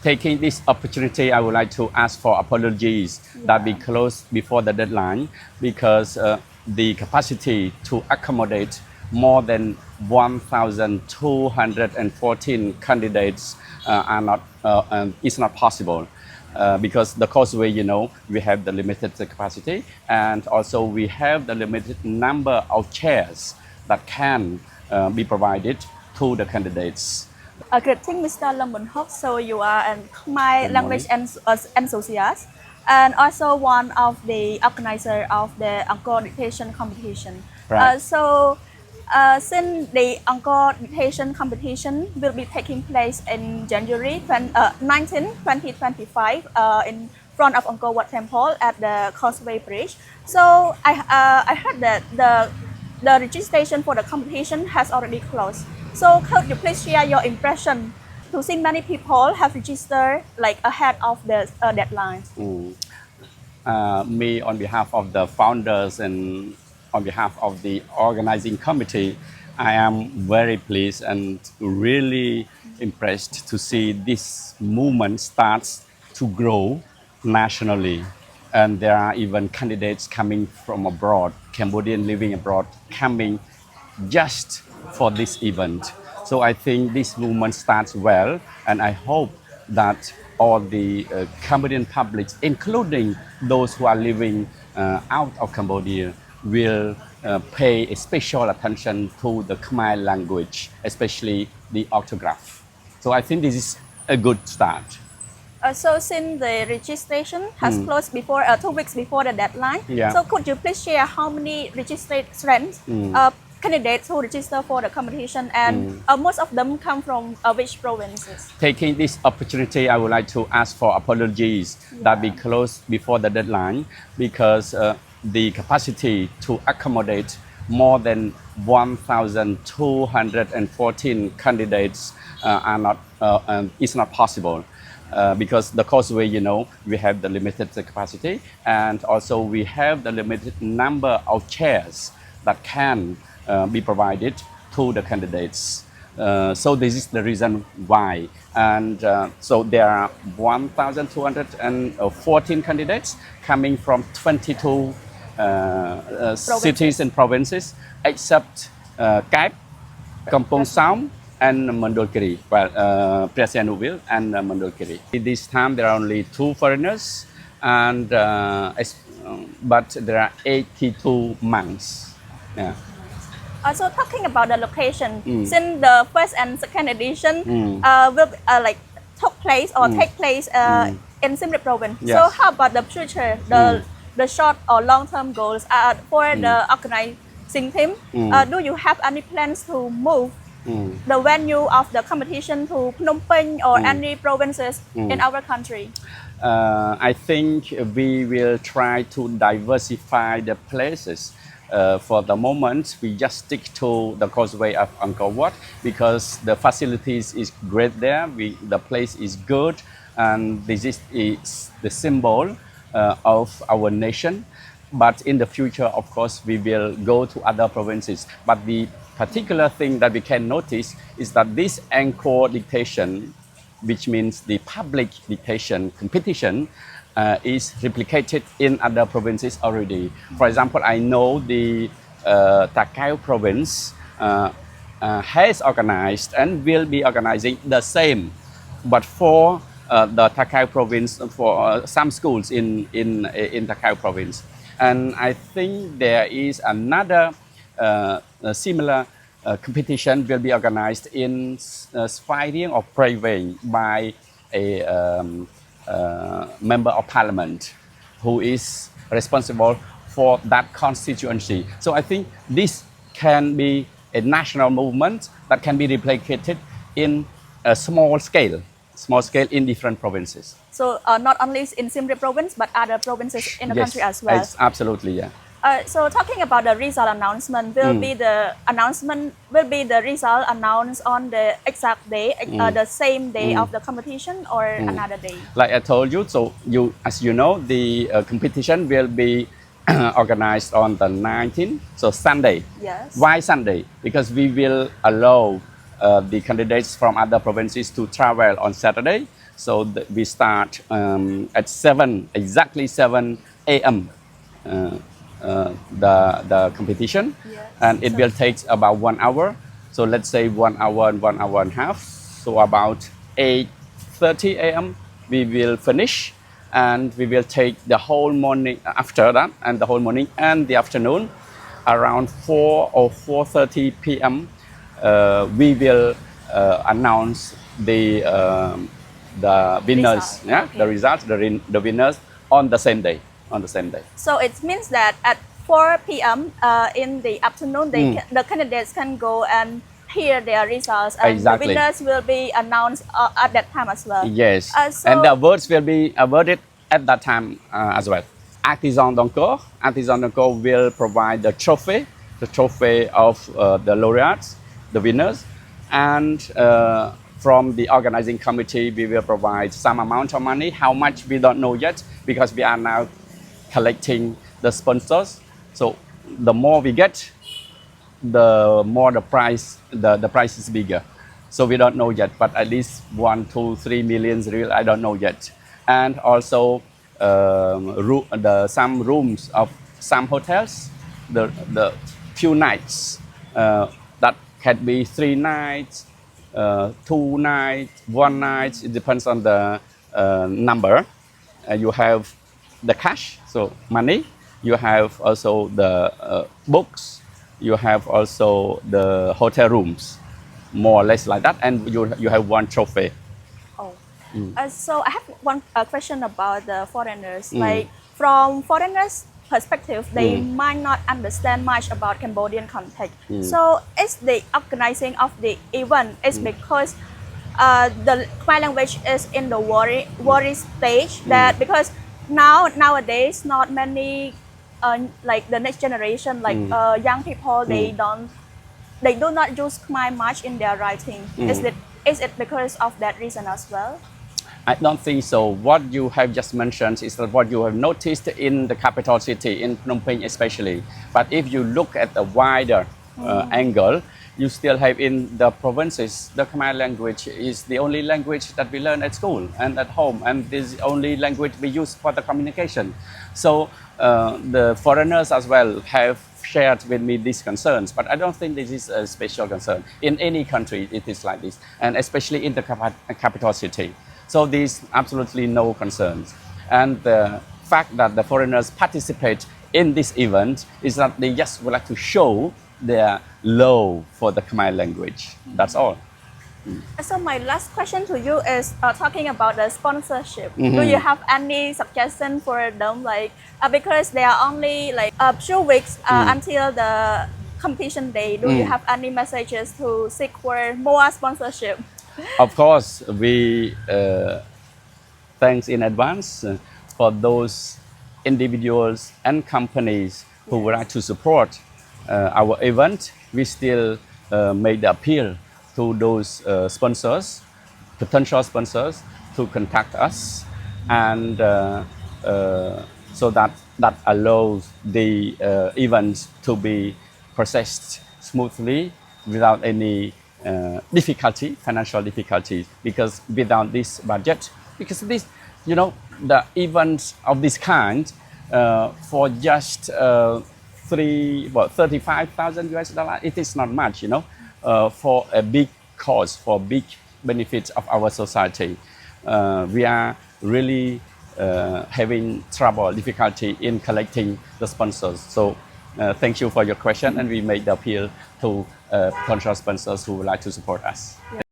Taking this opportunity, I would like to ask for apologies that we closed before the deadline because the capacity to accommodate more than 1,214 candidates is not possible. Because the Causeway, we have the limited capacity, and also we have the limited number of chairs that can be provided to the candidates. Greeting Mr. Lim Bunhok. So you are a Khmer language enthusiast and also one of the organizers of the Angkor Dictation Competition. Right. Since the Angkor Dictation Competition will be taking place in January 19, 2025 in front of Angkor Wat Temple at the Causeway Bridge. So I heard that the registration for the competition has already closed. So could you please share your impression to see many people have registered like ahead of the deadline? Me, on behalf of the founders and on behalf of the organizing committee, I am very pleased and really impressed to see this movement starts to grow nationally. And there are even candidates coming from abroad, Cambodian living abroad, coming just for this event. So I think this movement starts well, and I hope that all the Cambodian public, including those who are living out of Cambodia, will pay a special attention to the Khmer language, especially the orthograph. So I think this is a good start. So since the registration has closed before 2 weeks before the deadline, so could you please share how many registered candidates who register for the competition, and most of them come from which provinces? Taking this opportunity, I would like to ask for apologies that we closed before the deadline because the capacity to accommodate more than 1,214 candidates is not possible. Because the Causeway, we have the limited capacity, and also we have the limited number of chairs that can be provided to the candidates. So this is the reason why. And so there are 1,214 candidates coming from 22 cities and provinces, except Kaep, Kampong Saum, and Mandolkiri, Presianuville and Mandolkiri. This time there are only 2 foreigners, and but there are 82 monks. Yeah. Also talking about the location, since the first and second edition will take place in Siem Reap province. Yes. So how about the future, the short or long-term goals for the organizing team? Do you have any plans to move the venue of the competition to Phnom Penh or any provinces in our country? I think we will try to diversify the places. For the moment, we just stick to the Causeway of Angkor Wat because the facilities is great there. The place is good, and this is the symbol of our nation. But in the future, of course, we will go to other provinces. But the particular thing that we can notice is that this Angkor Dictation, which means the public dictation competition, is replicated in other provinces already. For example, I know the Takeo province has organized and will be organizing the same, but for the Takeo province, for some schools in Takeo province. And I think there is another similar competition will be organized in Svay Rieng or Prey Veng by a member of parliament who is responsible for that constituency. So I think this can be a national movement that can be replicated in a small scale in different provinces. So not only in Siem Reap province, but other provinces in the country as well. Yes, absolutely, yeah. So talking about the result announcement, will be the result announced on the exact day, the same day of the competition, or another day? Like I told you, so as you know, the competition will be organized on the 19th, so Sunday. Yes. Why Sunday? Because we will allow the candidates from other provinces to travel on Saturday, So we start at 7, exactly 7 a.m. The competition, Yes. and it will take about 1 hour. So let's say 1 hour and 1 hour and a half. So about 8:30 a.m. we will finish, and we will take the whole morning after that, and the whole morning and the afternoon. Around 4 or 4:30 p.m. We will announce the winners, Result. yeah, Okay. the results, the winners on the same day. So it means that at 4 p.m. In the afternoon, the candidates can go and hear their results, and Exactly. the winners will be announced at that time as well. Yes, So- and the awards will be awarded at that time as well. Artisan d'Angkor will provide the trophy of the laureates, the winners, and from the organizing committee, we will provide some amount of money. How much we don't know yet, because we are now collecting the sponsors. So the more we get, the more the price is bigger. So we don't know yet, but at least 1, 2, 3 millions real, I don't know yet. And also some rooms of some hotels, the few nights that can be 3 nights, 2 nights, 1 night. It depends on the number. You have the cash, so money. You have also the books. You have also the hotel rooms, more or less like that, and you have 1 trophy. Oh. So I have one question about the foreigners. Like from foreigners' perspective, they might not understand much about Cambodian context. So is the organizing of the event is because the Khmer language is in the worry stage, that because nowadays not many like the next generation, like young people, they do not use Khmer much in their writing. Is it because of that reason as well? I don't think so. What you have just mentioned is what you have noticed in the capital city, in Phnom Penh especially. But if you look at the wider angle, you still have in the provinces, the Khmer language is the only language that we learn at school and at home, and this is the only language we use for the communication. So the foreigners as well have shared with me these concerns, but I don't think this is a special concern. In any country, it is like this, and especially in the capital city. So there's absolutely no concerns. And the fact that the foreigners participate in this event is that they just would like to show their love for the Khmer language. That's all. So my last question to you is talking about the sponsorship. Do you have any suggestion for them? Like because there are only like a few weeks until the competition day. Do you have any messages to seek for more sponsorship? Of course, we thanks in advance for those individuals and companies who would like to support our event. We still make the appeal to those sponsors, potential sponsors, to contact us, and so that allows the event to be processed smoothly without any financial difficulties. Because without this budget, because this, the events of this kind for just $35,000, it is not much, for a big cause, for big benefits of our society. We are really having difficulty in collecting the sponsors. So thank you for your question, and we made the appeal to potential sponsors who would like to support us. Yeah.